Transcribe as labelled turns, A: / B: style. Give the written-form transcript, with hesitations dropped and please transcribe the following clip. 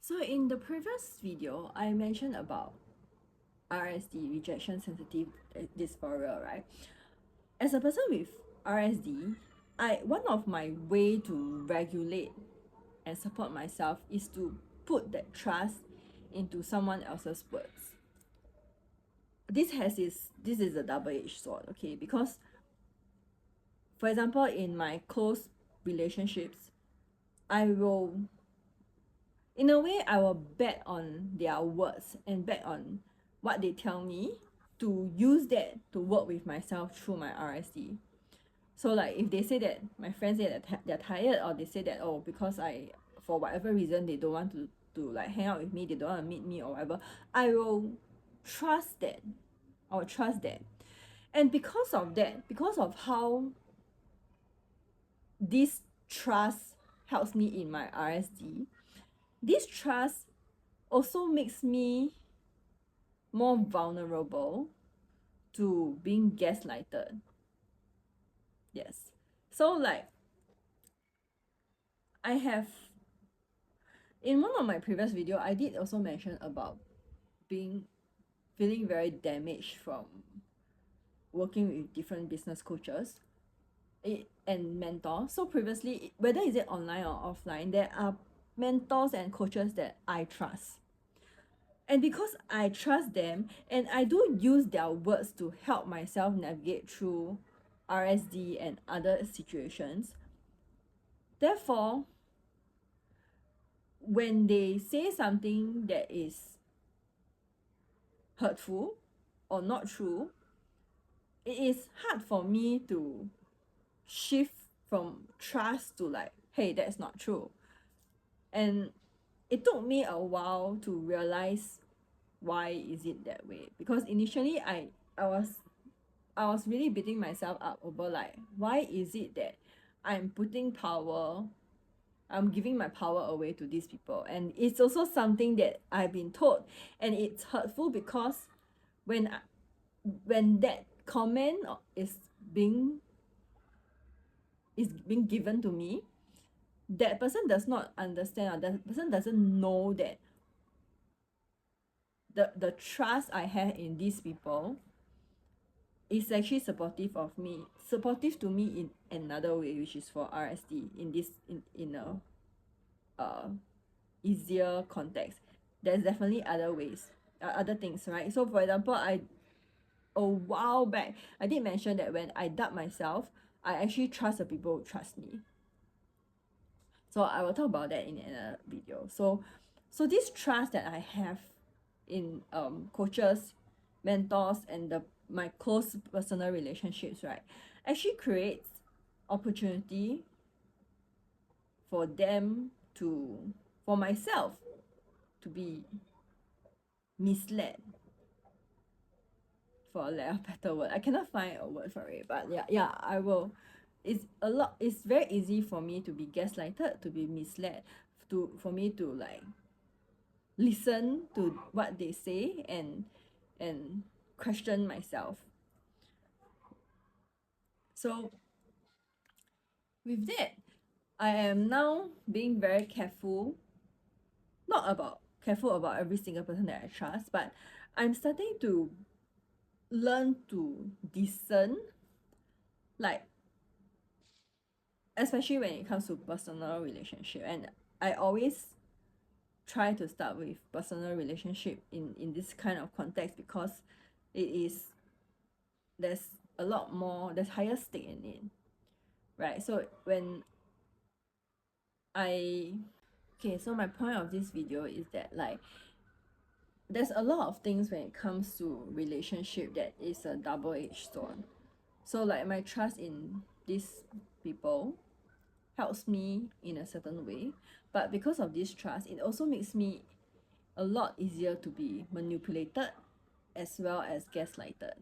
A: So in the previous video, I mentioned about RSD, rejection sensitive dysphoria, right? As a person with RSD, one of my way to regulate and support myself is to put that trust into someone else's words. This is a double-edged sword, okay? Because for example, in my close relationships, I will in a way I will bet on their words and bet on what they tell me to use that to work with myself through my RSD. So like if they say that my friends say that they're tired, or they say that because I for whatever reason they don't want to like hang out with me, they don't want to meet me or whatever, I will trust that. I will trust that. And because of that, because of how this trust helps me in my RSD, this trust also makes me more vulnerable to being gaslighted. Yes. So like I have in one of my previous video, I did also mention about feeling very damaged from working with different business coaches and mentors. So previously, whether is it online or offline, there are mentors and coaches that I trust. And because I trust them and I do use their words to help myself navigate through RSD and other situations, therefore, when they say something that is hurtful or not true, it is hard for me to shift from trust to like, hey, that's not true. And it took me a while to realize why is it that way, because initially I was really beating myself up over like, why is it that I'm giving my power away to these people. And it's also something that I've been told, and it's hurtful because when when that comment being is being given to me, that person does not understand, or that person doesn't know that the trust I have in these people is actually supportive to me in another way, which is for RSD in this in a uh easier context. There's definitely other ways, other things, right? So for example, a while back I did mention that when I doubt myself, I actually trust the people who trust me. So I will talk about that in another video. So this trust that I have in coaches, mentors, and my close personal relationships, right, actually creates opportunity for them to for myself to be misled, for a lack of better word. I cannot find a word for it, but yeah, I will. It's very easy for me to be gaslighted, to be misled, for me to like listen to what they say and question myself. So with that, I am now being very careful about every single person that I trust, but I'm starting to learn to discern, like especially when it comes to personal relationship. And I always try to start with personal relationship in this kind of context, because it is there's there's higher stake in it, right? So when I okay, so my point of this video is that like there's a lot of things when it comes to relationship that is a double-edged sword. So like my trust in these people helps me in a certain way, but because of this trust, it also makes me a lot easier to be manipulated as well as gaslighted.